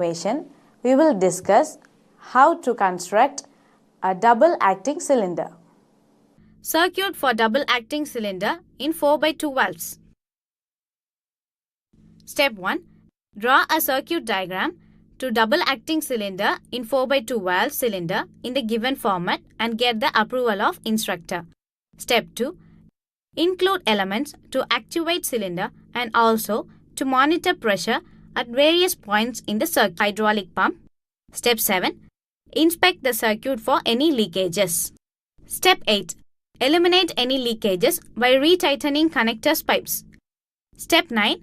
equation, we will discuss how to construct a double acting cylinder. Circuit for double acting cylinder in 4x2 valves. Step 1. Draw a circuit diagram to double acting cylinder in 4x2 valve cylinder in the given format and get the approval of instructor. Step 2. Include elements to activate cylinder and also to monitor pressure at various points in the circuit. Hydraulic pump. Step 7. Inspect the circuit for any leakages. Step 8. Eliminate any leakages by retightening connectors pipes. Step 9.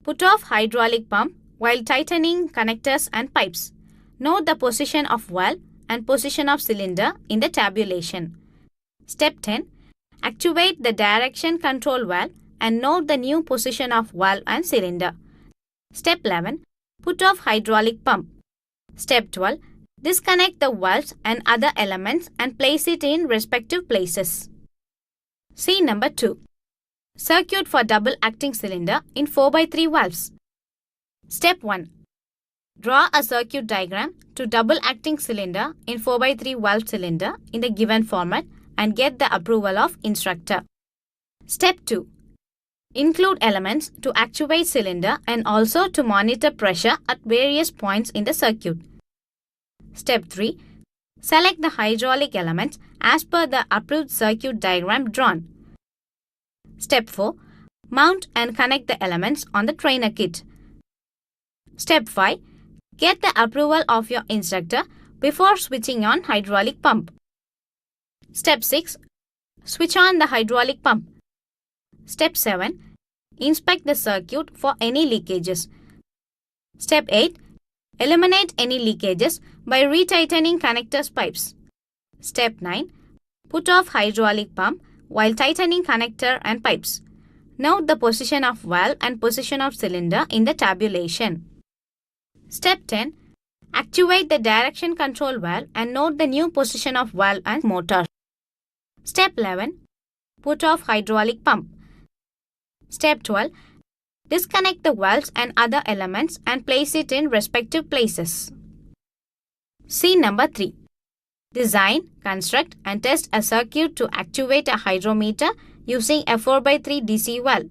Put off hydraulic pump while tightening connectors and pipes. Note the position of valve and position of cylinder in the tabulation. Step 10. Activate the direction control valve and note the new position of valve and cylinder. Step 11. Put off hydraulic pump. Step 12. Disconnect the valves and other elements and place it in respective places. See number 2. Circuit for double acting cylinder in 4x3 valves. Step 1. Draw a circuit diagram to double acting cylinder in 4x3 valve cylinder in the given format and get the approval of instructor. Step 2. Include elements to activate cylinder and also to monitor pressure at various points in the circuit. Step 3. Select the hydraulic elements as per the approved circuit diagram drawn. Step 4. Mount and connect the elements on the trainer kit. Step 5. Get the approval of your instructor before switching on hydraulic pump. Step 6. Switch on the hydraulic pump. Step 7. Inspect the circuit for any leakages. Step 8. Eliminate any leakages by retightening connectors pipes. Step 9. Put off hydraulic pump while tightening connector and pipes. Note the position of valve and position of cylinder in the tabulation. Step 10. Activate the direction control valve and note the new position of valve and motor. Step 11. Put off hydraulic pump. Step 12. Disconnect the valves and other elements and place it in respective places. See number 3. Design, construct and test a circuit to activate a hydrometer using a 4x3 DC valve.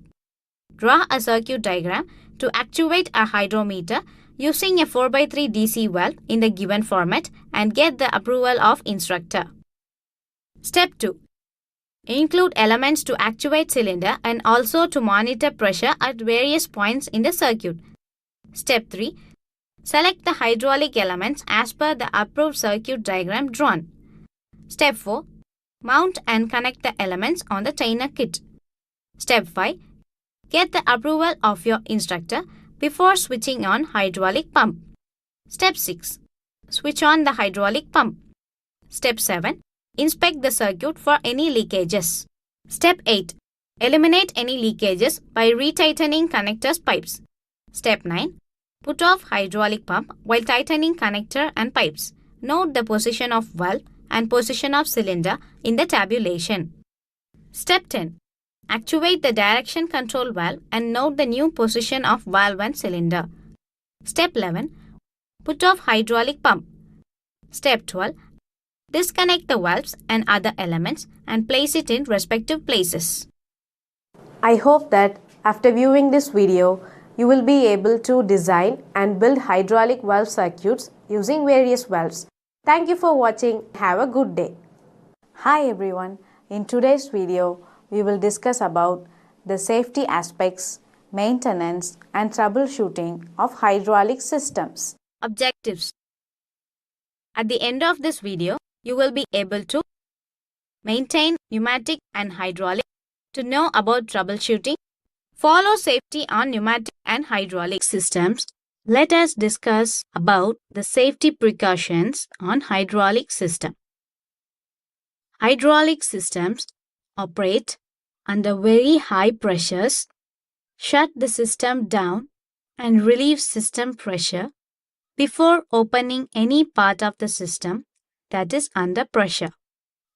Draw a circuit diagram to activate a hydrometer using a 4x3 DC valve in the given format and get the approval of instructor. Step 2. Include elements to activate cylinder and also to monitor pressure at various points in the circuit. Step 3. Select the hydraulic elements as per the approved circuit diagram drawn. Step 4. Mount and connect the elements on the trainer kit. Step 5. Get the approval of your instructor before switching on hydraulic pump. Step 6. Switch on the hydraulic pump. Step 7. Inspect the circuit for any leakages. Step 8. Eliminate any leakages by retightening connectors pipes. Step 9. Put off hydraulic pump while tightening connector and pipes. Note the position of valve and position of cylinder in the tabulation. Step 10. Activate the direction control valve and note the new position of valve and cylinder. Step 11. Put off hydraulic pump. Step 12. Disconnect the valves and other elements and place it in respective places. I hope that after viewing this video, you will be able to design and build hydraulic valve circuits using various valves. Thank you for watching. Have a good day. Hi everyone. In today's video, we will discuss about the safety aspects, maintenance and troubleshooting of hydraulic systems. Objectives. At the end of this video, you will be able to maintain pneumatic and hydraulic, to know about troubleshooting, follow safety on pneumatic and hydraulic systems. Let us discuss about the safety precautions on hydraulic system. Hydraulic systems operate under very high pressures. Shut the system down and relieve system pressure before opening any part of the system that is under pressure.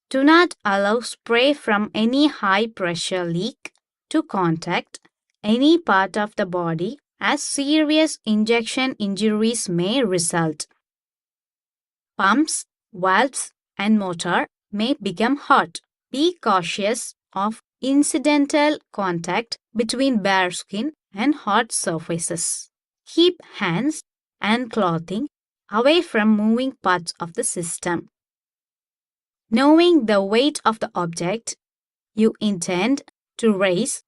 Do not allow spray from any high pressure leak to contact any part of the body as serious injection injuries may result. Pumps, valves, and motor may become hot. Be cautious of incidental contact between bare skin and hot surfaces. Keep hands and clothing away from moving parts of the system. Knowing the weight of the object you intend to raise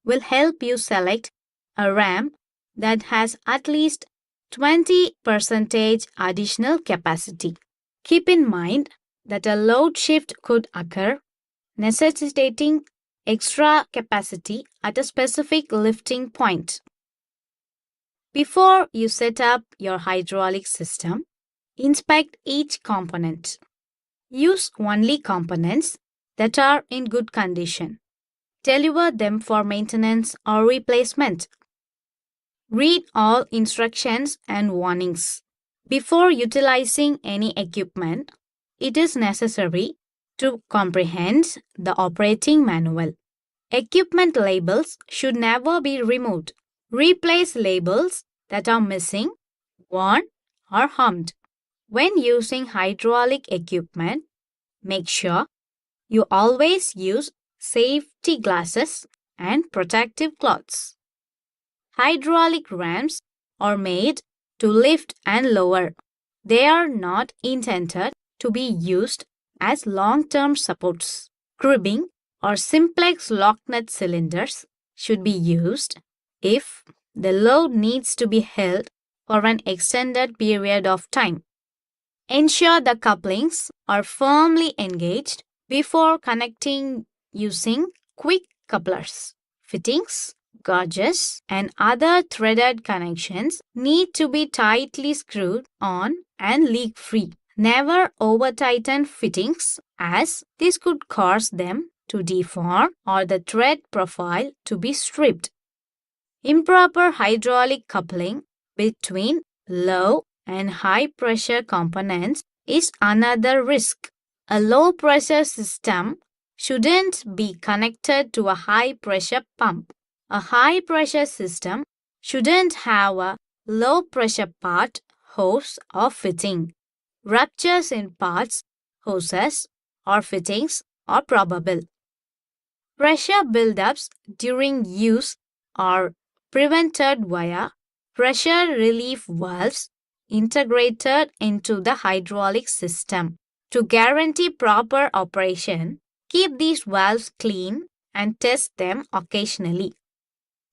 will help you select a RAM that has at least 20% additional capacity. Keep in mind that a load shift could occur, necessitating extra capacity at a specific lifting point. Before you set up your hydraulic system, inspect each component. Use only components that are in good condition. Deliver them for maintenance or replacement. Read all instructions and warnings. Before utilizing any equipment, it is necessary to comprehend the operating manual. Equipment labels should never be removed. Replace labels that are missing, worn, or harmed. When using hydraulic equipment, make sure you always use safety glasses and protective cloths. Hydraulic rams are made to lift and lower. They are not intended to be used as long-term supports. Cribbing or simplex lock nut cylinders should be used if the load needs to be held for an extended period of time. Ensure the couplings are firmly engaged before connecting using quick couplers. Fittings, gauges, and other threaded connections need to be tightly screwed on and leak-free. Never over-tighten fittings as this could cause them to deform or the thread profile to be stripped. Improper hydraulic coupling between low and high pressure components is another risk. A low pressure system shouldn't be connected to a high pressure pump. A high pressure system shouldn't have a low pressure part, hose, or fitting. Ruptures in parts, hoses, or fittings are probable. Pressure buildups during use are prevented via pressure relief valves integrated into the hydraulic system. To guarantee proper operation, keep these valves clean and test them occasionally.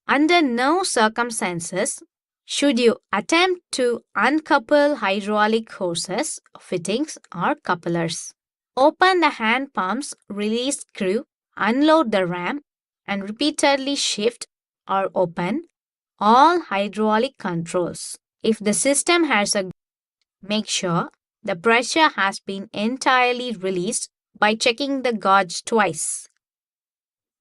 Under no circumstances should you attempt to uncouple hydraulic hoses, fittings, or couplers. Open the hand pump's release screw, unload the ram, and repeatedly shift or open all hydraulic controls. If the system has a make sure the pressure has been entirely released by checking the gauge twice.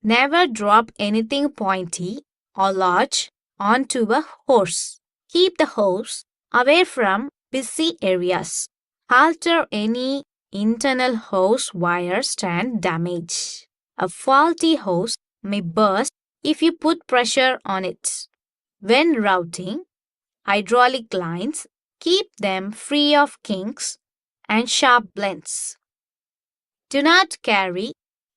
Never drop anything pointy or large onto a hose. Keep the hose away from busy areas. Alter any internal hose wire stand damage. A faulty hose may burst if you put pressure on it. When routing hydraulic lines, keep them free of kinks and sharp blends. Do not carry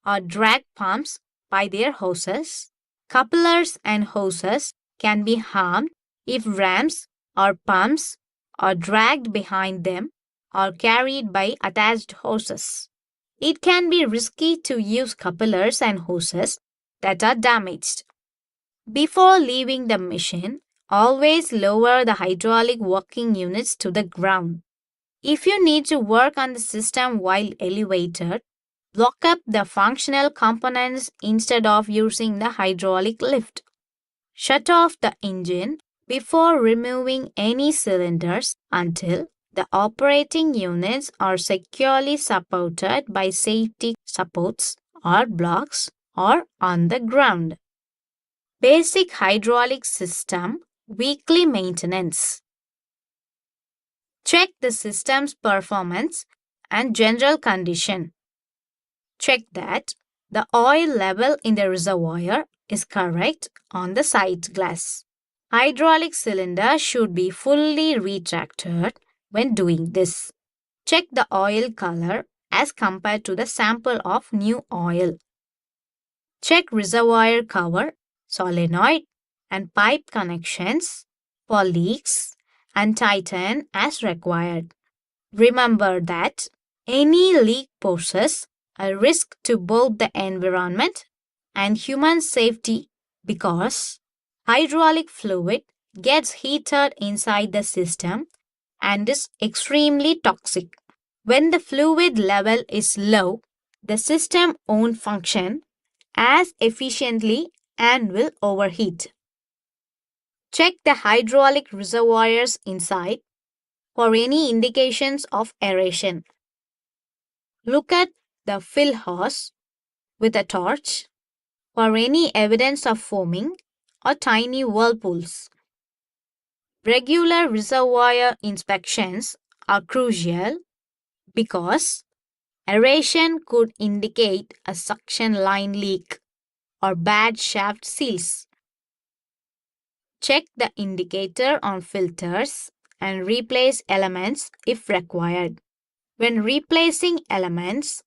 or drag pumps by their hoses. Couplers and hoses can be harmed if rams or pumps are dragged behind them or carried by attached hoses. It can be risky to use couplers and hoses that are damaged. Before leaving the machine, always lower the hydraulic working units to the ground. If you need to work on the system while elevated, block up the functional components instead of using the hydraulic lift. Shut off the engine before removing any cylinders until the operating units are securely supported by safety supports or blocks or on the ground. Basic hydraulic system weekly maintenance. Check the system's performance and general condition. Check that the oil level in the reservoir is correct on the sight glass. Hydraulic cylinder should be fully retracted when doing this. Check the oil color as compared to the sample of new oil. Check reservoir cover, solenoid, and pipe connections for leaks and tighten as required. Remember that any leak poses a risk to both the environment and human safety because hydraulic fluid gets heated inside the system and is extremely toxic. When the fluid level is low, the system won't function as efficiently and will overheat. Check the hydraulic reservoirs inside for any indications of aeration. Look at the fill hose with a torch for any evidence of foaming or tiny whirlpools. Regular reservoir inspections are crucial because aeration could indicate a suction line leak or bad shaft seals. Check the indicator on filters and replace elements if required. When replacing elements,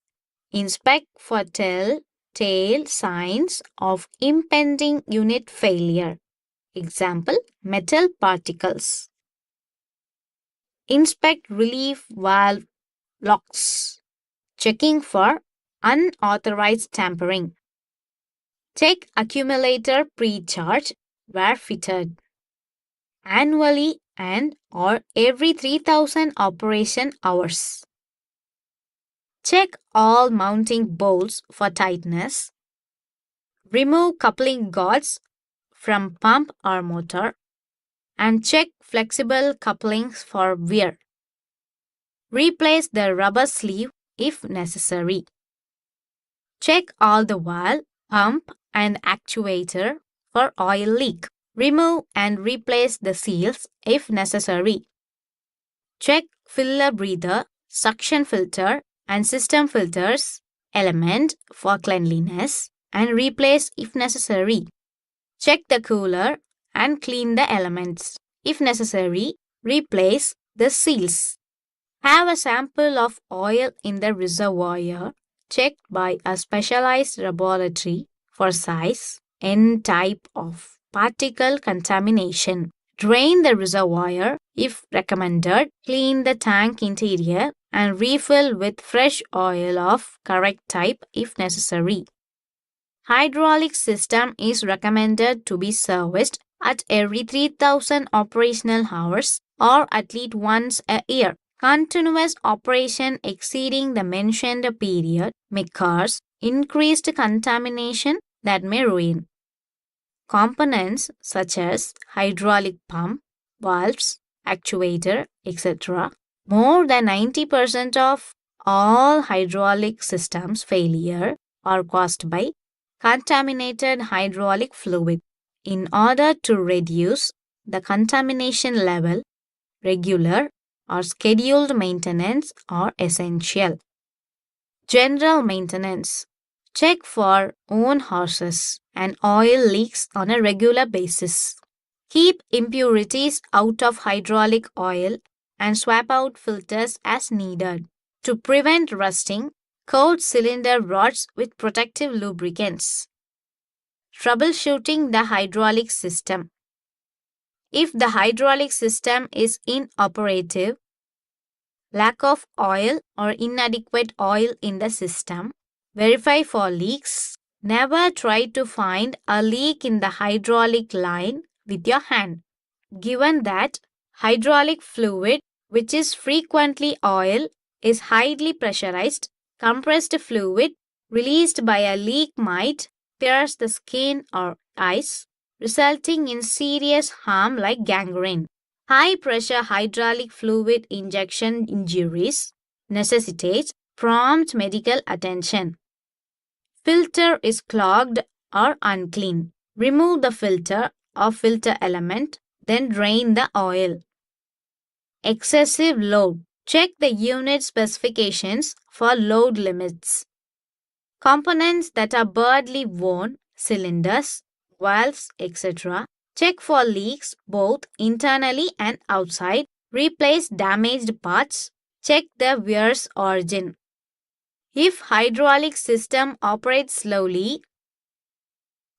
inspect for telltale signs of impending unit failure. Example, metal particles. Inspect relief valve locks, checking for unauthorized tampering. Check accumulator pre-charge where fitted. Annually and or every 3000 operation hours. Check all mounting bolts for tightness. Remove coupling guards from pump or motor and check flexible couplings for wear. Replace the rubber sleeve if necessary. Check all the valve, pump and actuator for oil leak. Remove and replace the seals if necessary. Check filler breather, suction filter and system filters element for cleanliness and replace if necessary. Check the cooler and clean the elements. If necessary, replace the seals. Have a sample of oil in the reservoir checked by a specialized laboratory for size and type of particle contamination. Drain the reservoir if recommended, clean the tank interior and refill with fresh oil of correct type if necessary. Hydraulic system is recommended to be serviced at every 3000 operational hours or at least once a year. Continuous operation exceeding the mentioned period may cause increased contamination that may ruin. Components such as hydraulic pump, valves, actuator, etc. More than 90% of all hydraulic systems failure are caused by contaminated hydraulic fluid. In order to reduce the contamination level, regular or scheduled maintenance are essential. General maintenance. Check for own hoses and oil leaks on a regular basis. Keep impurities out of hydraulic oil and swap out filters as needed. To prevent rusting, coat cylinder rods with protective lubricants. Troubleshooting the hydraulic system. If the hydraulic system is inoperative, lack of oil or inadequate oil in the system, verify for leaks. Never try to find a leak in the hydraulic line with your hand. Given that hydraulic fluid, which is frequently oil, is highly pressurized, compressed fluid released by a leak might pierce the skin or eyes, resulting in serious harm like gangrene. High pressure hydraulic fluid injection injuries necessitate prompt medical attention. Filter is clogged or unclean. Remove the filter or filter element, then drain the oil. Excessive load. Check the unit specifications for load limits. Components that are badly worn, cylinders, valves, etc., Check for leaks both internally and outside. Replace damaged parts. Check the wear's origin. If hydraulic system operates slowly,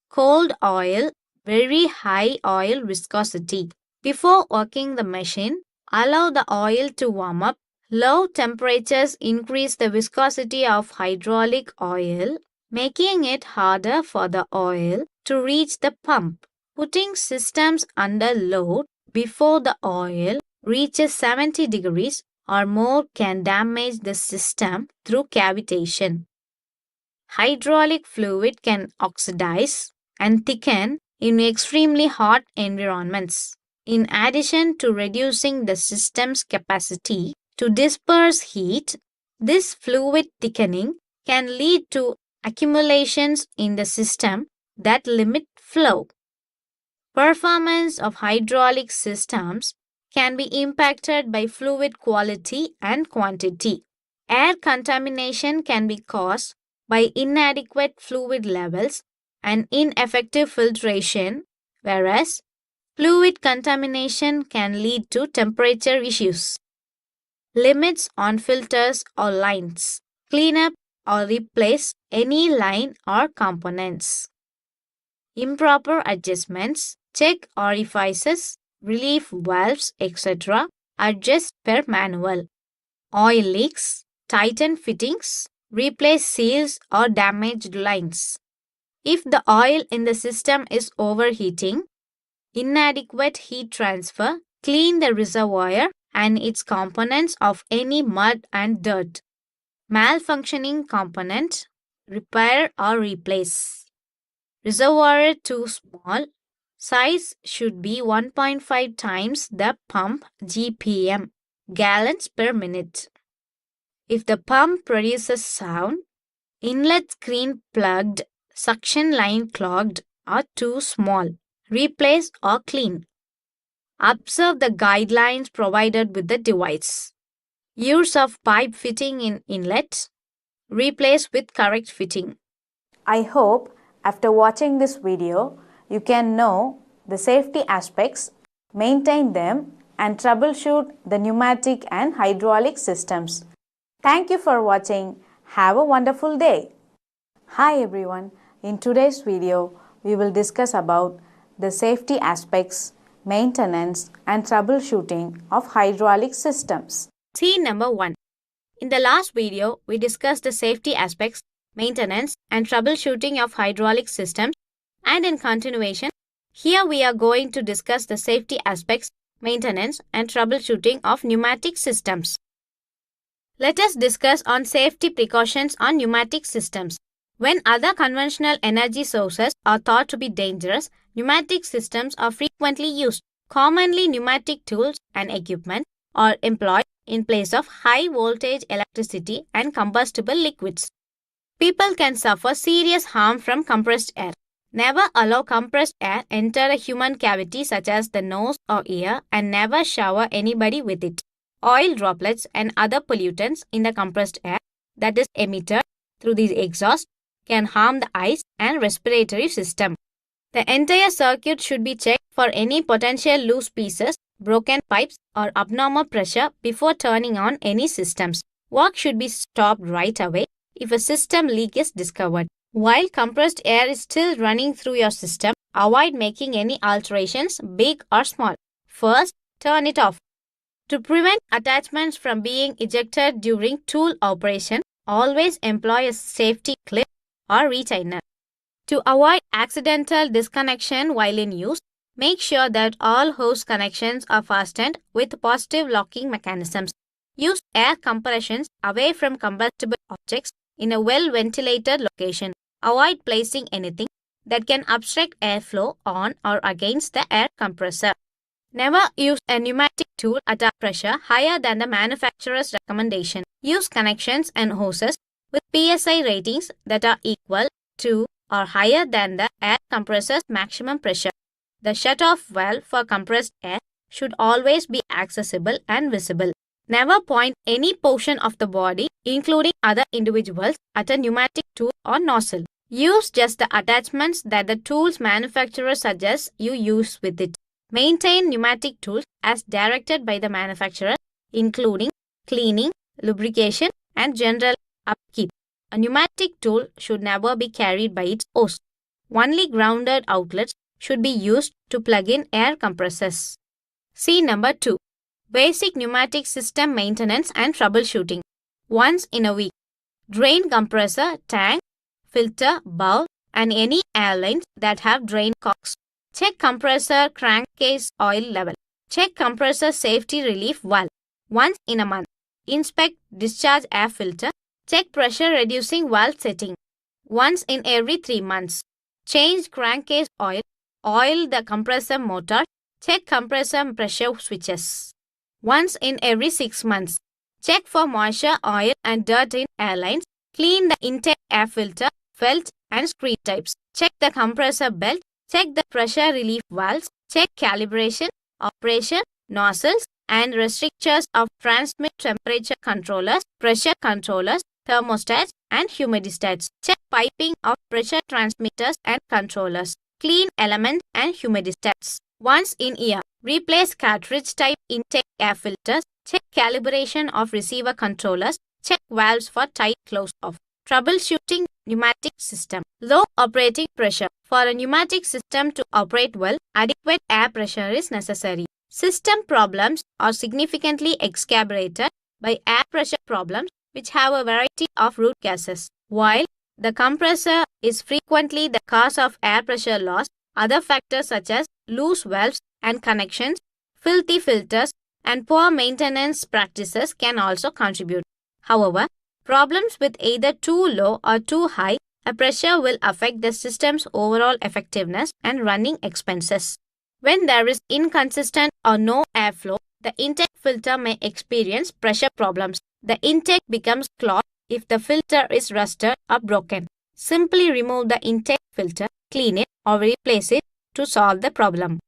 cold oil, very high oil viscosity. Before working the machine, allow the oil to warm up. Low temperatures increase the viscosity of hydraulic oil, making it harder for the oil to reach the pump. Putting systems under load before the oil reaches 70 degrees or more can damage the system through cavitation. Hydraulic fluid can oxidize and thicken in extremely hot environments. In addition to reducing the system's capacity to disperse heat, this fluid thickening can lead to accumulations in the system that limit flow. Performance of hydraulic systems can be impacted by fluid quality and quantity. Air contamination can be caused by inadequate fluid levels and ineffective filtration, whereas fluid contamination can lead to temperature issues. Limits on filters or lines. Clean up or replace any line or components. Improper adjustments. Check orifices, relief valves, etc. Adjust per manual. Oil leaks. Tighten fittings. Replace seals or damaged lines. If the oil in the system is overheating, inadequate heat transfer, clean the reservoir and its components of any mud and dirt. Malfunctioning component, repair or replace. Reservoir too small. Size should be 1.5 times the pump GPM, gallons per minute. If the pump produces sound, inlet screen plugged, suction line clogged or too small, replace or clean. Observe the guidelines provided with the device. Use of pipe fitting in inlet. Replace with correct fitting. I hope after watching this video, you can know the safety aspects, maintain them, and troubleshoot the pneumatic and hydraulic systems. Thank you for watching. Have a wonderful day. Hi everyone. In today's video, we will discuss about the safety aspects, maintenance, and troubleshooting of hydraulic systems. Scene number 1. In the last video, we discussed the safety aspects, maintenance, and troubleshooting of hydraulic systems, and in continuation, here we are going to discuss the safety aspects, maintenance, and troubleshooting of pneumatic systems. Let us discuss on safety precautions on pneumatic systems. When other conventional energy sources are thought to be dangerous, pneumatic systems are frequently used. Commonly, pneumatic tools and equipment are employed in place of high voltage electricity and combustible liquids. People can suffer serious harm from compressed air. Never allow compressed air enter a human cavity such as the nose or ear, and never shower anybody with it. Oil droplets and other pollutants in the compressed air that is emitted through the exhaust can harm the eyes and respiratory system. The entire circuit should be checked for any potential loose pieces, broken pipes, or abnormal pressure before turning on any systems. Work should be stopped right away if a system leak is discovered. While compressed air is still running through your system, avoid making any alterations, big or small. First, turn it off. To prevent attachments from being ejected during tool operation, always employ a safety clip or retainer. To avoid accidental disconnection while in use, make sure that all hose connections are fastened with positive locking mechanisms. Use air compressions away from combustible objects in a well-ventilated location. Avoid placing anything that can obstruct airflow on or against the air compressor. Never use a pneumatic tool at a pressure higher than the manufacturer's recommendation. Use connections and hoses with PSI ratings that are equal to or higher than the air compressor's maximum pressure. The shut-off valve for compressed air should always be accessible and visible. Never point any portion of the body, including other individuals, at a pneumatic tool or nozzle. Use just the attachments that the tools manufacturer suggests you use with it. Maintain pneumatic tools as directed by the manufacturer, including cleaning, lubrication, and general upkeep. A pneumatic tool should never be carried by its hose. Only grounded outlets should be used to plug in air compressors. See number 2. Basic pneumatic system maintenance and troubleshooting. Once in a week. Drain compressor, tank, filter, bowl, and any airlines that have drain cocks. Check compressor crankcase oil level. Check compressor safety relief valve. Once in a month. Inspect discharge air filter. Check pressure reducing valve setting. Once in every 3 months. Change crankcase oil. Oil the compressor motor. Check compressor pressure switches. Once in every 6 months. Check for moisture, oil, and dirt in airlines. Clean the intake air filter, felt, and screw types. Check the compressor belt. Check the pressure relief valves. Check calibration, operation, nozzles, and restrictors of transmit temperature controllers, pressure controllers, thermostats, and humidistats. Check piping of pressure transmitters and controllers. Clean elements and humidistats. Once in year. Replace cartridge type intake air filters. Check calibration of receiver controllers. Check valves for tight close-off. Troubleshooting pneumatic system. Low operating pressure. For a pneumatic system to operate well, adequate air pressure is necessary. System problems are significantly exacerbated by air pressure problems which have a variety of root causes. While the compressor is frequently the cause of air pressure loss, other factors such as loose valves and connections, filthy filters, and poor maintenance practices can also contribute. However, problems with either too low or too high a pressure will affect the system's overall effectiveness and running expenses. When there is inconsistent or no airflow, the intake filter may experience pressure problems. The intake becomes clogged if the filter is rusted or broken. Simply remove the intake filter, clean it, or replace it to solve the problem.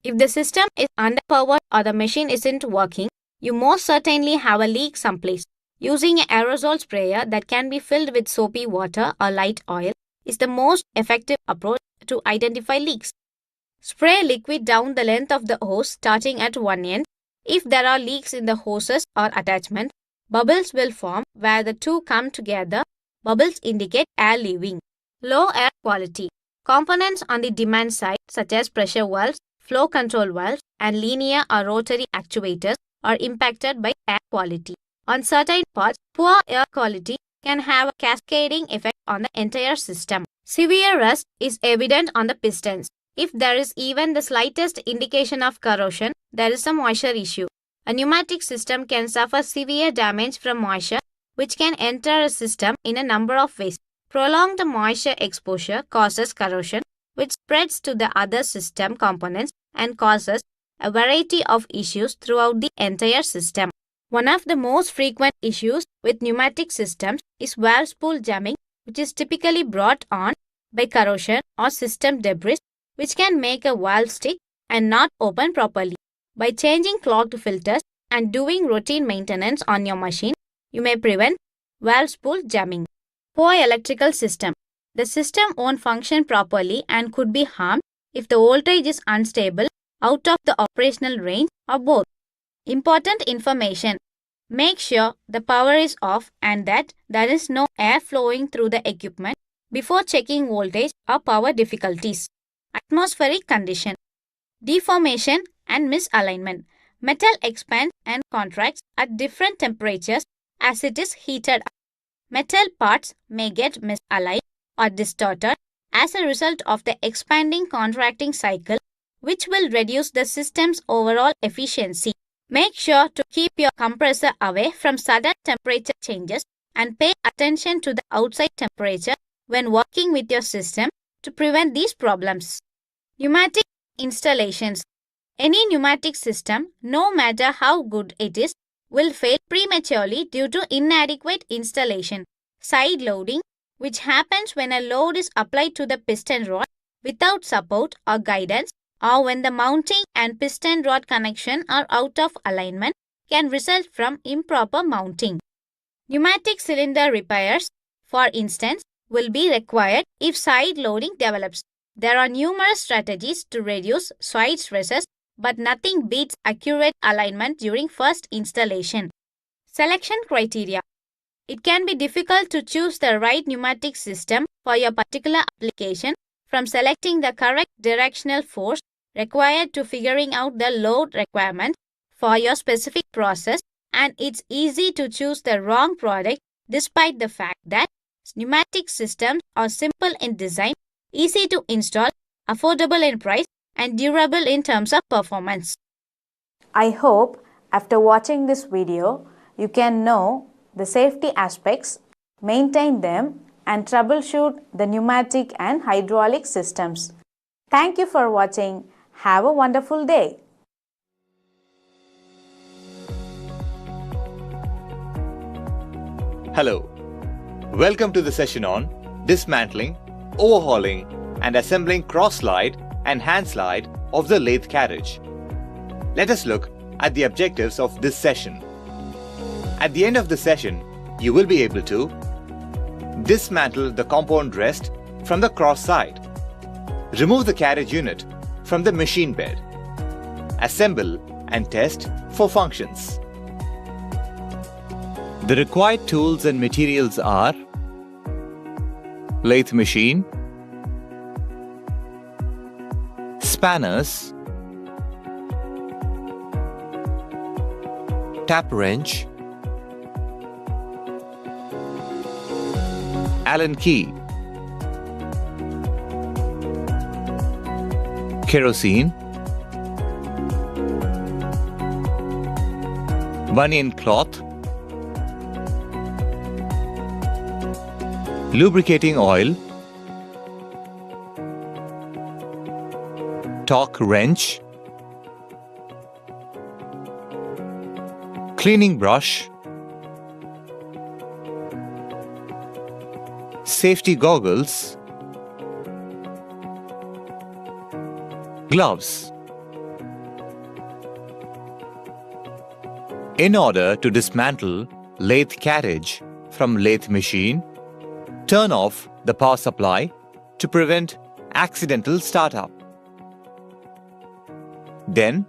If the system is underpowered or the machine isn't working, you most certainly have a leak someplace. Using an aerosol sprayer that can be filled with soapy water or light oil is the most effective approach to identify leaks. Spray liquid down the length of the hose starting at one end. If there are leaks in the hoses or attachment, bubbles will form where the two come together. Bubbles indicate air leaving. Low air quality. Components on the demand side such as pressure valves, flow control valves, and linear or rotary actuators are impacted by air quality. On certain parts, poor air quality can have a cascading effect on the entire system. Severe rust is evident on the pistons. If there is even the slightest indication of corrosion, there is a moisture issue. A pneumatic system can suffer severe damage from moisture, which can enter a system in a number of ways. Prolonged moisture exposure causes corrosion, which spreads to the other system components and causes a variety of issues throughout the entire system. One of the most frequent issues with pneumatic systems is valve spool jamming, which is typically brought on by corrosion or system debris, which can make a valve stick and not open properly. By changing clogged filters and doing routine maintenance on your machine, you may prevent valve spool jamming. Poor electrical system. The system won't function properly and could be harmed if the voltage is unstable, out of the operational range, or both. Important information. Make sure the power is off and that there is no air flowing through the equipment before checking voltage or power difficulties. Atmospheric condition. Deformation and misalignment. Metal expands and contracts at different temperatures as it is heated up. Metal parts may get misaligned or distorted as a result of the expanding contracting cycle, which will reduce the system's overall efficiency. Make sure to keep your compressor away from sudden temperature changes and pay attention to the outside temperature when working with your system to prevent these problems. Pneumatic installations. Any pneumatic system, no matter how good it is, will fail prematurely due to inadequate installation. Side loading, which happens when a load is applied to the piston rod without support or guidance, or when the mounting and piston rod connection are out of alignment, can result from improper mounting. Pneumatic cylinder repairs. For instance, will be required if side loading develops. There are numerous strategies to reduce side stresses, but nothing beats accurate alignment during first installation. Selection criteria. It can be difficult to choose the right pneumatic system for your particular application, from selecting the correct directional force required to figuring out the load requirement for your specific process, and it's easy to choose the wrong product despite the fact that pneumatic systems are simple in design, easy to install, affordable in price, and durable in terms of performance. I hope after watching this video, you can know the safety aspects, maintain them, and troubleshoot the pneumatic and hydraulic systems. Thank you for watching. Have a wonderful day. Hello. Welcome to the session on dismantling, overhauling, and assembling cross-slide and hand slide of the lathe carriage. Let us look at the objectives of this session. At the end of the session, you will be able to dismantle the compound rest from the cross side, remove the carriage unit from the machine bed, assemble and test for functions. The required tools and materials are lathe machine, spanners, tap wrench, Allen key, kerosene, bunion cloth, lubricating oil, torque wrench, cleaning brush, safety goggles, gloves. In order to dismantle lathe carriage from lathe machine, turn off the power supply to prevent accidental startup. Then,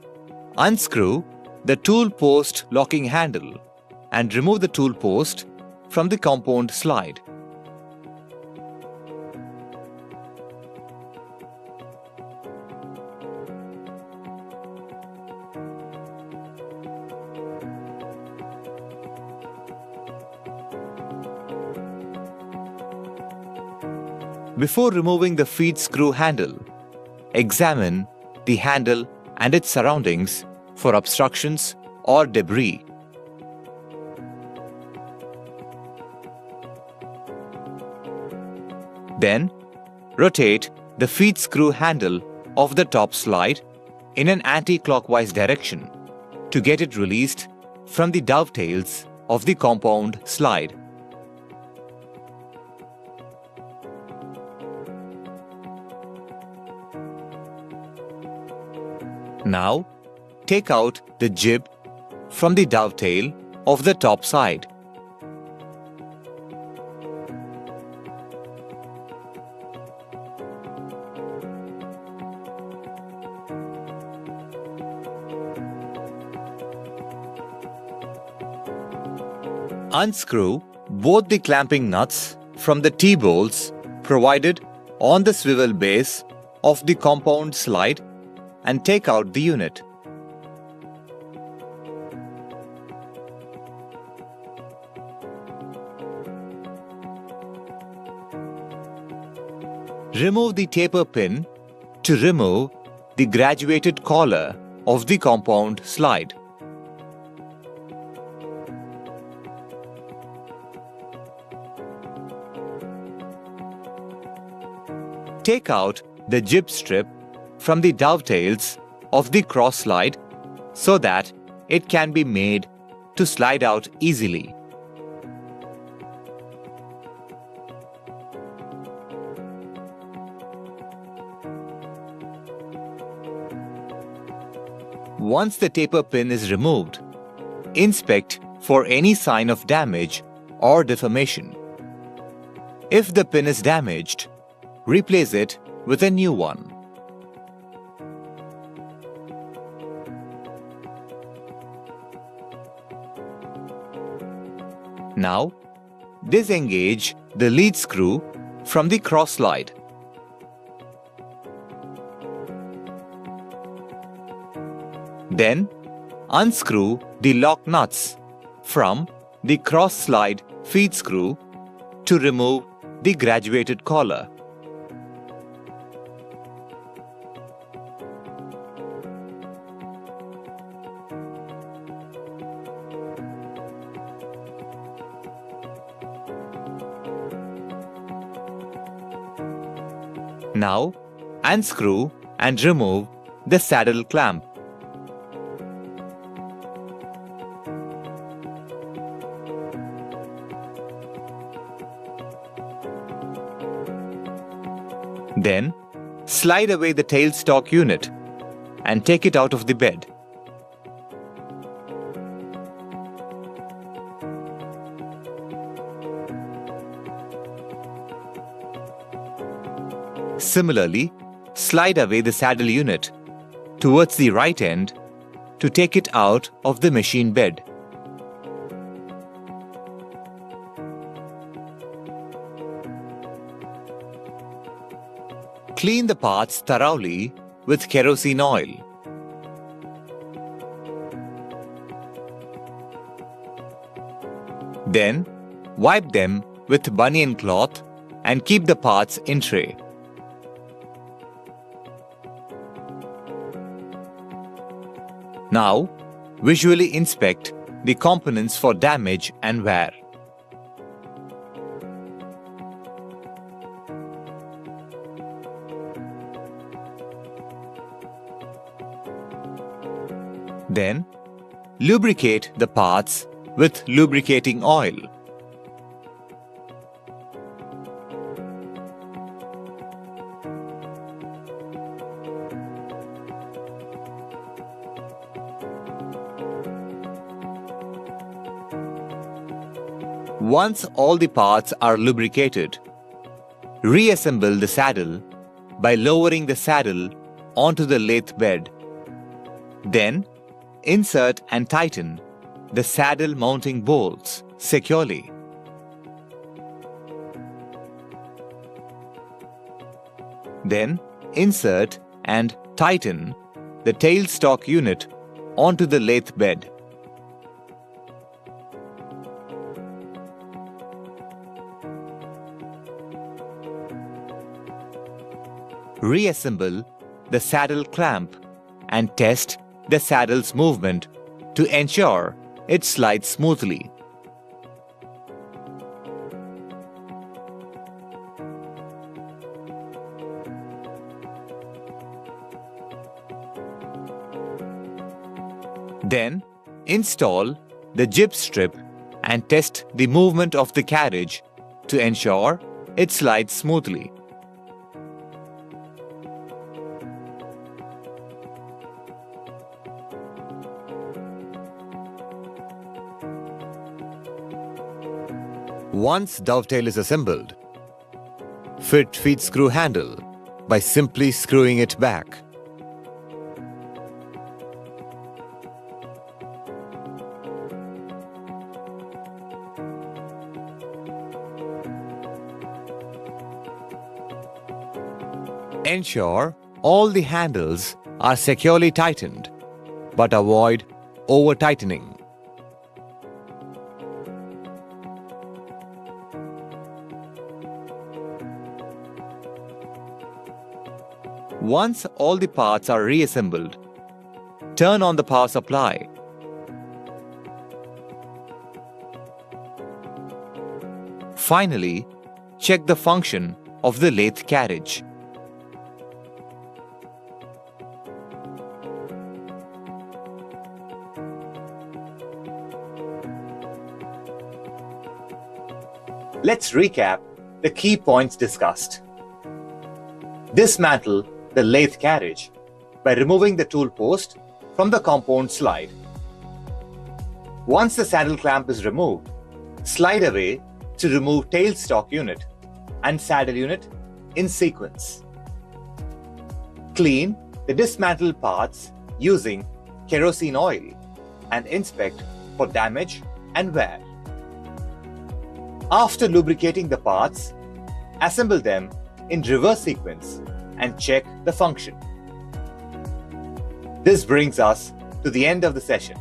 unscrew the tool post locking handle and remove the tool post from the compound slide. Before removing the feed screw handle, examine the handle and its surroundings for obstructions or debris. Then, rotate the feed screw handle of the top slide in an anti-clockwise direction to get it released from the dovetails of the compound slide. Now, take out the jib from the dovetail of the top side. Unscrew both the clamping nuts from the T-bolts provided on the swivel base of the compound slide and take out the unit. Remove the taper pin to remove the graduated collar of the compound slide. Take out the jib strip from the dovetails of the cross slide so that it can be made to slide out easily. Once the taper pin is removed, inspect for any sign of damage or deformation. If the pin is damaged, replace it with a new one. Now, disengage the lead screw from the cross slide. Then, unscrew the lock nuts from the cross slide feed screw to remove the graduated collar. Now, unscrew and remove the saddle clamp. Then, slide away the tailstock unit and take it out of the bed. Similarly, slide away the saddle unit towards the right end to take it out of the machine bed. Clean the parts thoroughly with kerosene oil. Then, wipe them with bunion cloth and keep the parts in tray. Now, visually inspect the components for damage and wear. Then, lubricate the parts with lubricating oil. Once all the parts are lubricated, reassemble the saddle by lowering the saddle onto the lathe bed. Then, insert and tighten the saddle mounting bolts securely. Then, insert and tighten the tailstock unit onto the lathe bed. Reassemble the saddle clamp and test the saddle's movement to ensure it slides smoothly. Then, install the jib strip and test the movement of the carriage to ensure it slides smoothly. Once dovetail is assembled, fit feed screw handle by simply screwing it back. Ensure all the handles are securely tightened, but avoid over-tightening. Once all the parts are reassembled, turn on the power supply. Finally, check the function of the lathe carriage. Let's recap the key points discussed. Dismantle the lathe carriage by removing the tool post from the compound slide. Once the saddle clamp is removed, slide away to remove tailstock unit and saddle unit in sequence. Clean the dismantled parts using kerosene oil and inspect for damage and wear. After lubricating the parts, assemble them in reverse sequence and check the function. This brings us to the end of the session.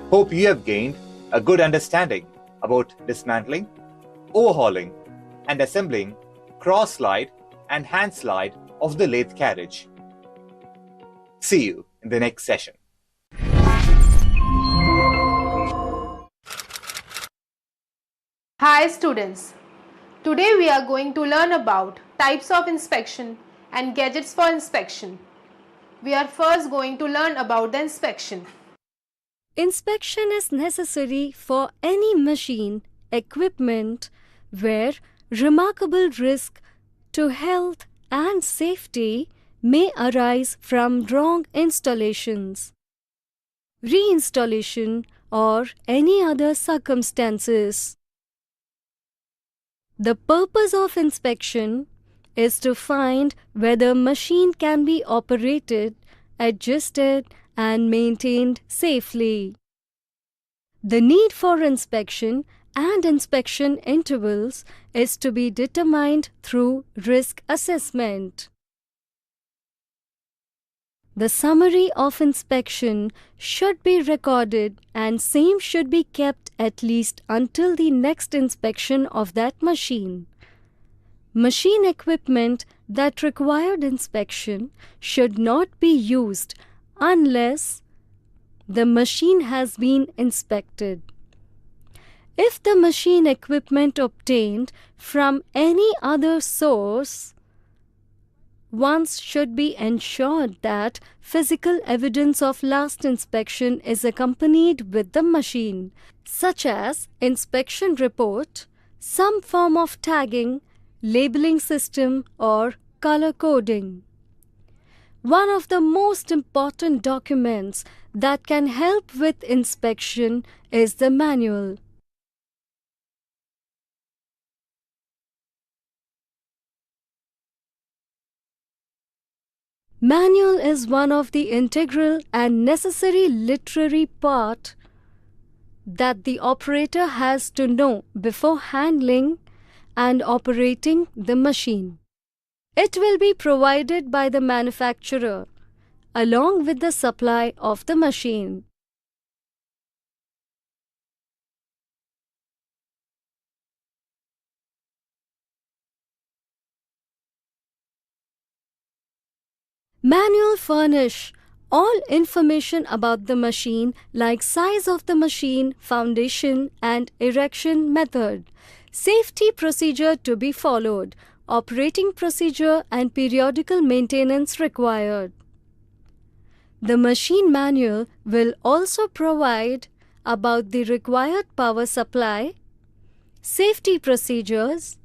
Hope you have gained a good understanding about dismantling, overhauling, and assembling cross-slide and hand slide of the lathe carriage. See you in the next session. Hi students, today we are going to learn about types of inspection and gadgets for inspection. We are first going to learn about the inspection. Inspection is necessary for any machine, equipment where remarkable risk to health and safety may arise from wrong installations, reinstallation, or any other circumstances. The purpose of inspection is to find whether machine can be operated, adjusted, and maintained safely. The need for inspection and inspection intervals is to be determined through risk assessment. The summary of inspection should be recorded and same should be kept at least until the next inspection of that machine. Machine equipment that required inspection should not be used unless the machine has been inspected. If the machine equipment obtained from any other source, once should be ensured that physical evidence of last inspection is accompanied with the machine, such as inspection report, some form of tagging, labeling system, or color coding. One of the most important documents that can help with inspection is the manual. Manual is one of the integral and necessary literary part that the operator has to know before handling and operating the machine. It will be provided by the manufacturer along with the supply of the machine. Manual furnish all information about the machine like size of the machine, foundation and erection method, safety procedure to be followed, operating procedure and periodical maintenance required. The machine manual will also provide about the required power supply, safety procedures,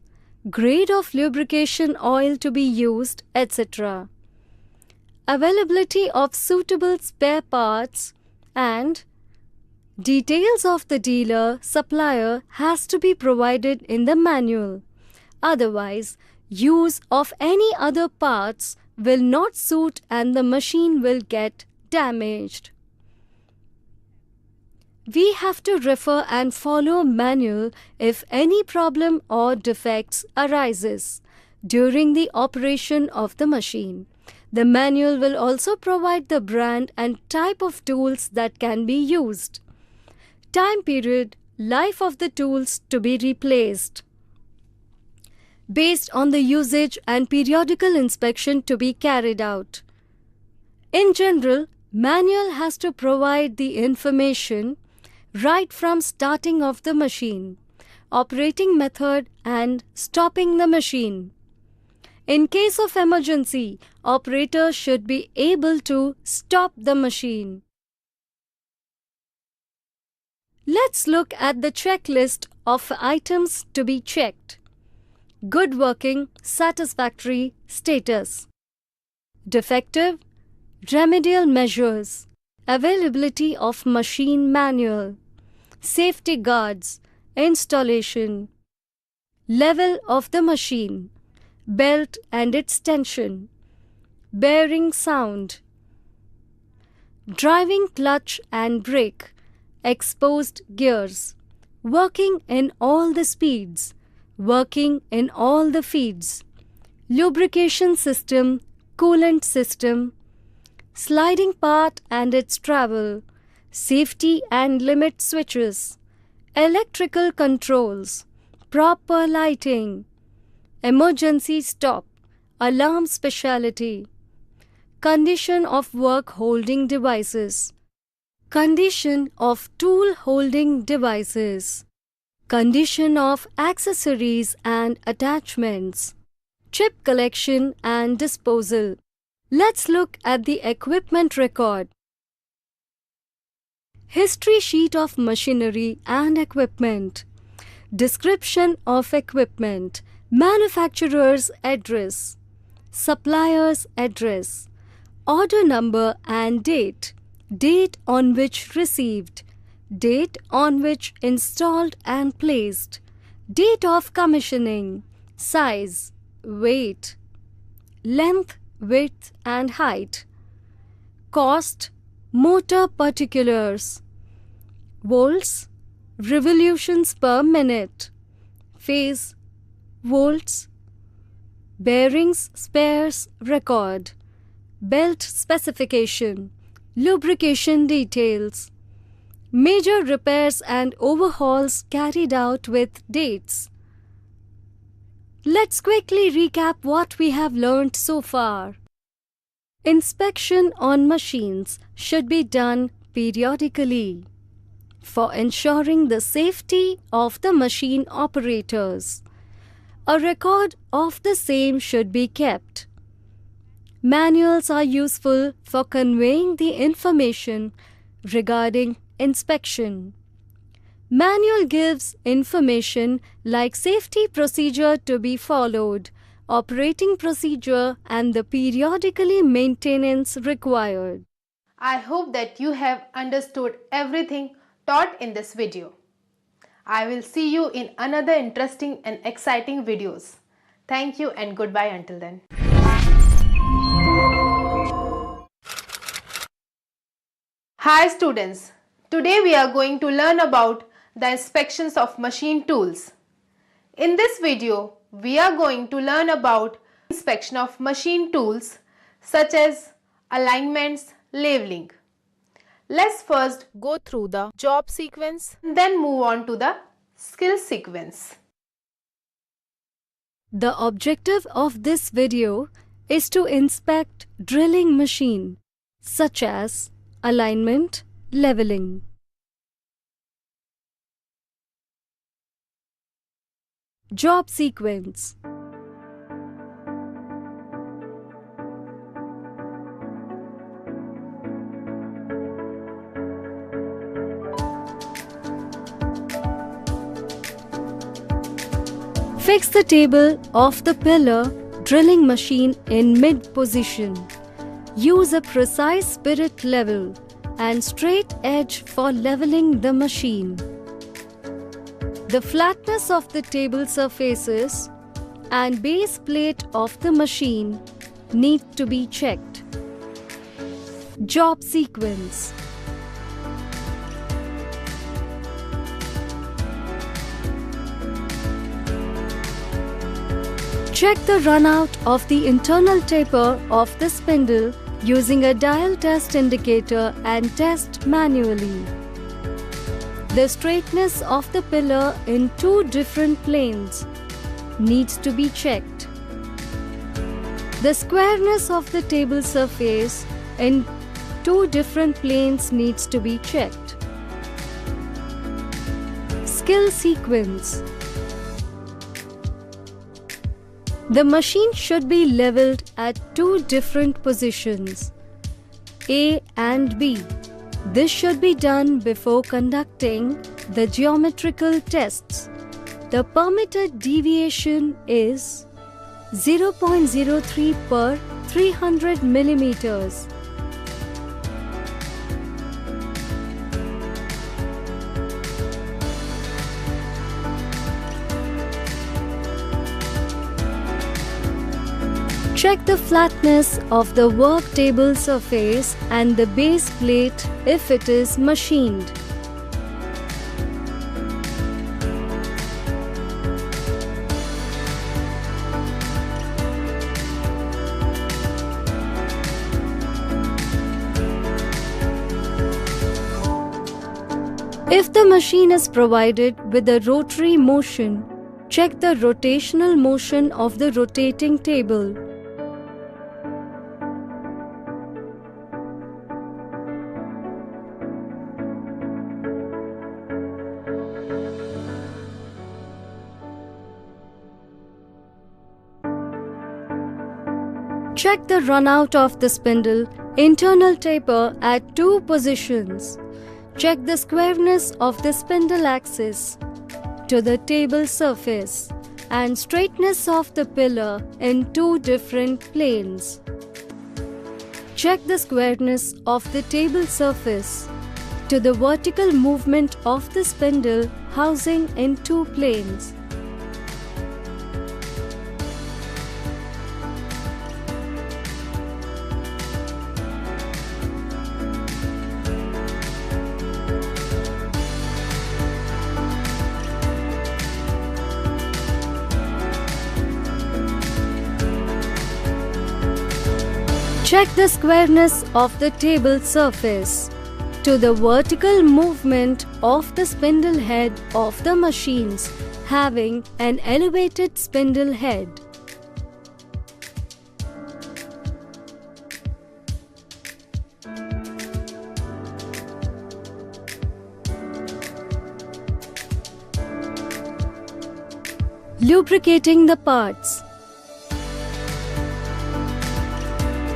grade of lubrication oil to be used, etc. Availability of suitable spare parts and details of the dealer, supplier has to be provided in the manual. Otherwise, use of any other parts will not suit and the machine will get damaged. We have to refer and follow manual if any problem or defects arises during the operation of the machine. The manual will also provide the brand and type of tools that can be used, time period, life of the tools to be replaced, based on the usage and periodical inspection to be carried out. In general, manual has to provide the information right from starting of the machine, operating method and stopping the machine. In case of emergency, operator should be able to stop the machine. Let's look at the checklist of items to be checked. Good working, satisfactory status. Defective, remedial measures. Availability of machine manual. Safety guards, installation. level of the machine, belt and its tension, bearing sound, driving clutch and brake, exposed gears, working in all the speeds, working in all the feeds, lubrication system, coolant system, sliding path and its travel, safety and limit switches, electrical controls, proper lighting, emergency stop, alarm specialty, condition of work holding devices, condition of tool holding devices, condition of accessories and attachments, chip collection and disposal. Let's look at the equipment record. History sheet of machinery and equipment. Description of equipment. Manufacturer's address. Supplier's address. Order number and date. Date on which received. Date on which installed and placed. Date of commissioning. Size. Weight. Length, width and height. Cost. Motor particulars. Volts. Revolutions per minute. Phase. Volts. Bearings, spares, record. Belt specification. Lubrication details. Major repairs and overhauls carried out with dates. Let's quickly recap what we have learned so far. Inspection on machines should be done periodically for ensuring the safety of the machine operators. A record of the same should be kept. Manuals are useful for conveying the information regarding inspection. Manual gives information like safety procedure to be followed, operating procedure and the periodically maintenance required. I hope that you have understood everything taught in this video. I will see you in another interesting and exciting videos. Thank you and goodbye until then. Hi students, today we are going to learn about the inspections of machine tools. In this video, we are going to learn about inspection of machine tools such as alignments, labeling. Let's first go through the job sequence, then move on to the skill sequence. The objective of this video is to inspect drilling machine such as alignment, leveling. Job sequence. Fix the table of the pillar drilling machine in mid position. Use a precise spirit level and straight edge for leveling the machine. The flatness of the table surfaces and base plate of the machine need to be checked. Job sequence. Check the runout of the internal taper of the spindle using a dial test indicator and test manually. The straightness of the pillar in two different planes needs to be checked. The squareness of the table surface in two different planes needs to be checked. Skill sequence. The machine should be leveled at two different positions, A and B. This should be done before conducting the geometrical tests. The permitted deviation is 0.03 per 300 millimeters. Check the flatness of the work table surface and the base plate if it is machined. If the machine is provided with a rotary motion, check the rotational motion of the rotating table. Check the runout of the spindle internal taper at 2 positions. Check the squareness of the spindle axis to the table surface and straightness of the pillar in 2 different planes. Check the squareness of the table surface to the vertical movement of the spindle housing in 2 planes. Check the squareness of the table surface to the vertical movement of the spindle head of the machines having an elevated spindle head. Lubricating the parts.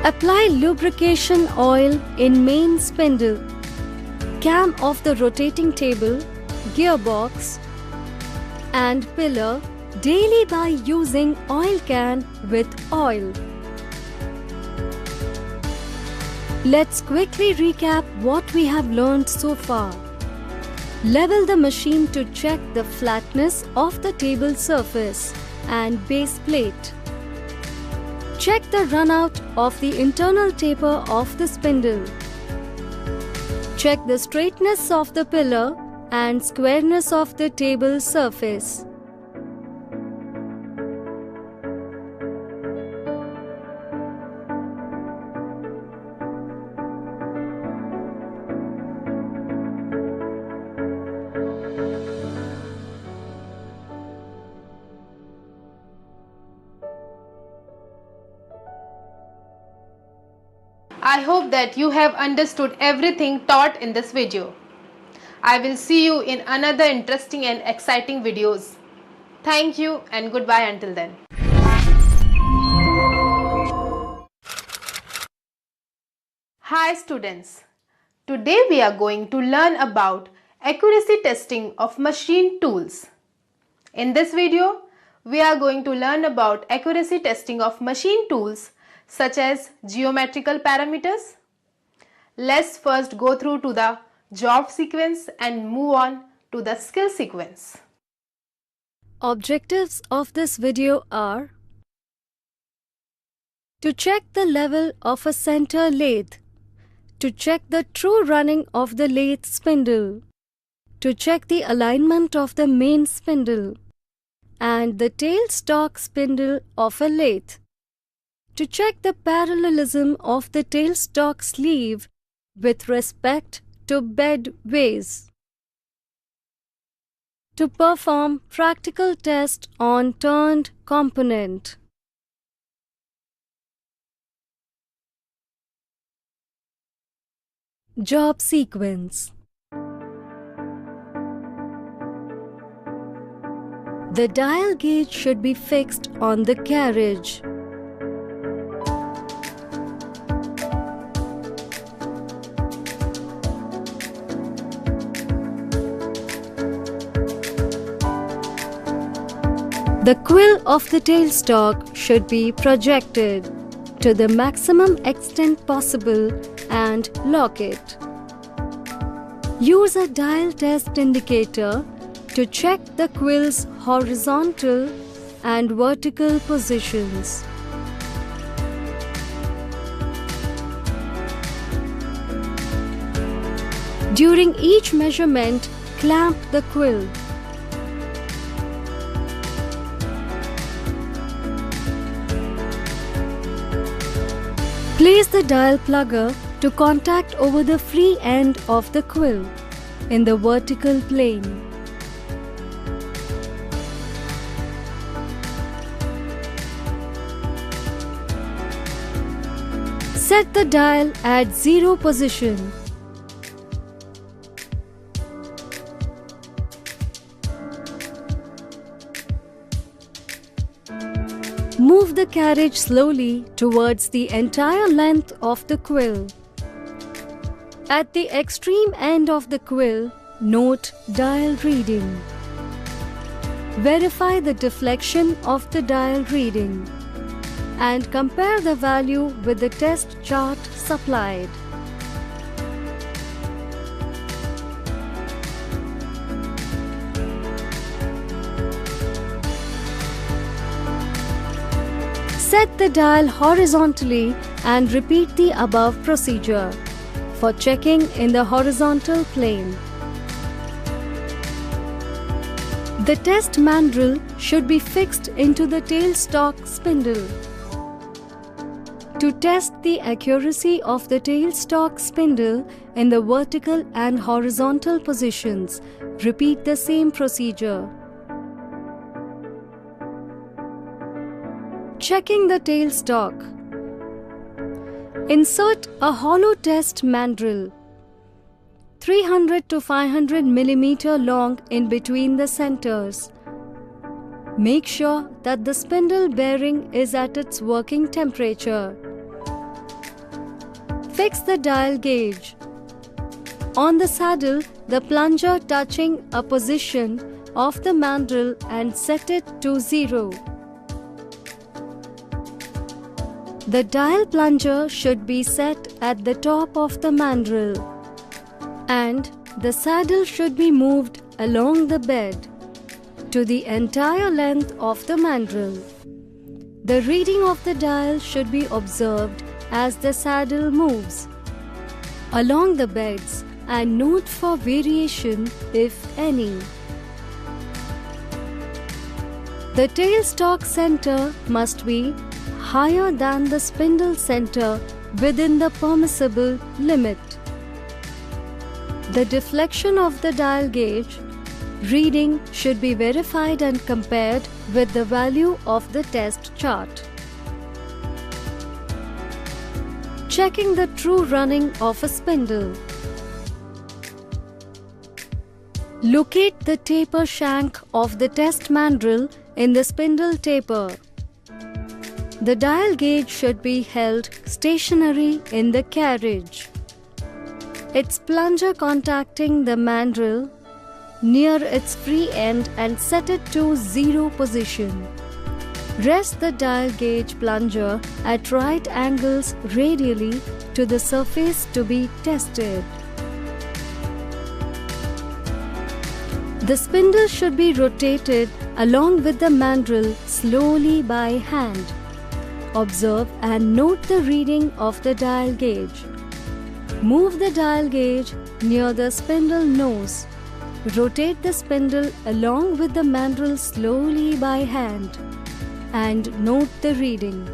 Apply lubrication oil in main spindle, cam of the rotating table, gearbox and pillar daily by using oil can with oil. Let's quickly recap what we have learned so far. Level the machine to check the flatness of the table surface and base plate. Check the runout of the internal taper of the spindle. Check the straightness of the pillar and squareness of the table surface. I hope that you have understood everything taught in this video. I will see you in another interesting and exciting videos. Thank you and goodbye until then. Hi students. Today we are going to learn about accuracy testing of machine tools. In this video, we are going to learn about accuracy testing of machine tools such as geometrical parameters. Let's first go through to the job sequence and move on to the skill sequence. Objectives of this video are to check the level of a center lathe, to check the true running of the lathe spindle, to check the alignment of the main spindle and the tailstock spindle of a lathe, to check the parallelism of the tailstock sleeve with respect to bed ways, to perform practical test on turned component. Job sequence. The dial gauge should be fixed on the carriage. The quill of the tailstock should be projected to the maximum extent possible and lock it. Use a dial test indicator to check the quill's horizontal and vertical positions. During each measurement, clamp the quill. Place the dial plugger to contact over the free end of the quill in the vertical plane. Set the dial at 0 position. Move the carriage slowly towards the entire length of the quill. At the extreme end of the quill, note dial reading. Verify the deflection of the dial reading and compare the value with the test chart supplied. Set the dial horizontally and repeat the above procedure for checking in the horizontal plane. The test mandrel should be fixed into the tailstock spindle. To test the accuracy of the tailstock spindle in the vertical and horizontal positions, repeat the same procedure. Checking the tailstock. Insert a hollow test mandrel 300 to 500 mm long in between the centers. Make sure that the spindle bearing is at its working temperature. Fix the dial gauge. On the saddle, the plunger touching a position of the mandrel and set it to 0. The dial plunger should be set at the top of the mandrel, and the saddle should be moved along the bed to the entire length of the mandrel. The reading of the dial should be observed as the saddle moves along the beds and note for variation if any. The tailstock center must be higher than the spindle center within the permissible limit. The deflection of the dial gauge reading should be verified and compared with the value of the test chart. Checking the true running of a spindle. Locate the taper shank of the test mandrel in the spindle taper. The dial gauge should be held stationary in the carriage, its plunger contacting the mandrel near its free end, and set it to 0 position. Rest the dial gauge plunger at right angles radially to the surface to be tested. The spindle should be rotated along with the mandrel slowly by hand. Observe and note the reading of the dial gauge. Move the dial gauge near the spindle nose. Rotate the spindle along with the mandrel slowly by hand and note the reading.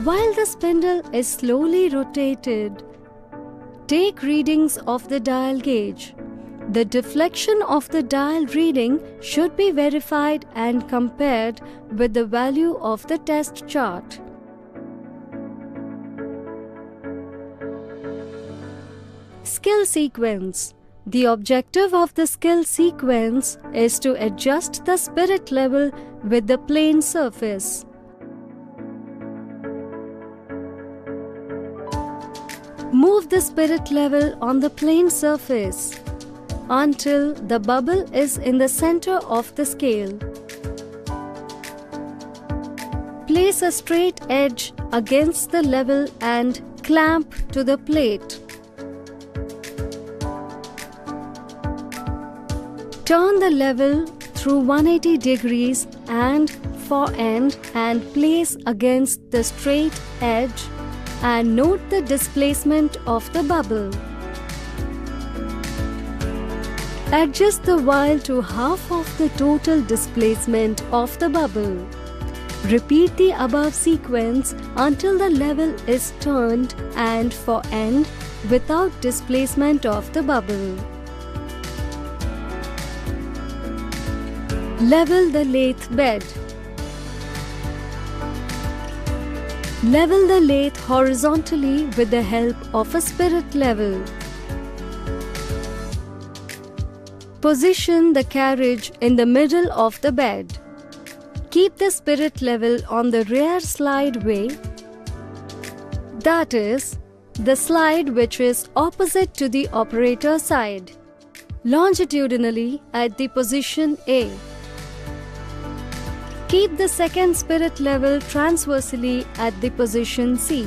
While the spindle is slowly rotated, take readings of the dial gauge. The deflection of the dial reading should be verified and compared with the value of the test chart. Skill sequence. The objective of the skill sequence is to adjust the spirit level with the plane surface. Move the spirit level on the plane surface until the bubble is in the center of the scale. Place a straight edge against the level and clamp to the plate. Turn the level through 180 degrees and forend and place against the straight edge and note the displacement of the bubble. Adjust the vial to half of the total displacement of the bubble. Repeat the above sequence until the level is turned and for end without displacement of the bubble. Level the lathe bed. Level the lathe horizontally with the help of a spirit level. Position the carriage in the middle of the bed. Keep the spirit level on the rear slide way, that is, the slide which is opposite to the operator side, longitudinally at the position A. Keep the second spirit level transversely at the position C.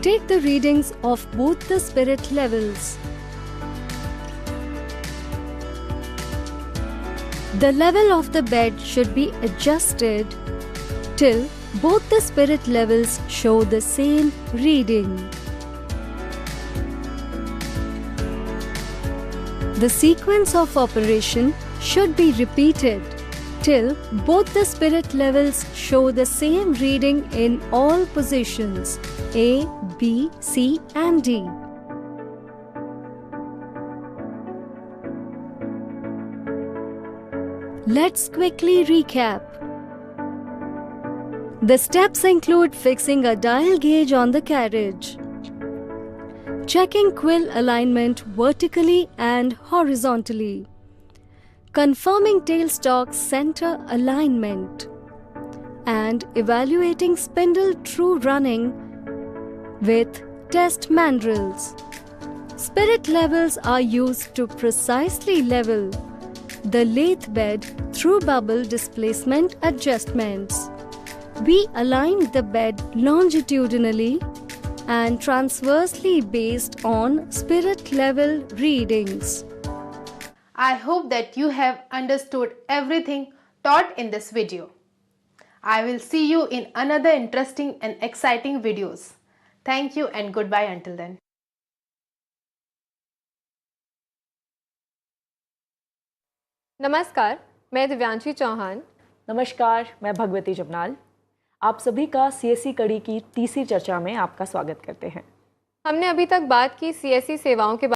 Take the readings of both the spirit levels. The level of the bed should be adjusted till both the spirit levels show the same reading. The sequence of operation should be repeated till both the spirit levels show the same reading in all positions A, B, C and D. Let's quickly recap. The steps include fixing a dial gauge on the carriage, checking quill alignment vertically and horizontally, confirming tailstock center alignment, and evaluating spindle true running with test mandrels. Spirit levels are used to precisely level the lathe bed through bubble displacement adjustments. We aligned the bed longitudinally and transversely based on spirit level readings. I hope that you have understood everything taught in this video. I will see you in another interesting and exciting videos. Thank you and goodbye until then. नमस्कार, मैं दिव्यांशी चौहान। नमस्कार, मैं भगवती जबनाल। आप सभी का CSC कड़ी की तीसरी चर्चा में आपका स्वागत करते हैं। हमने अभी तक बात की सीएससी सेवाओं के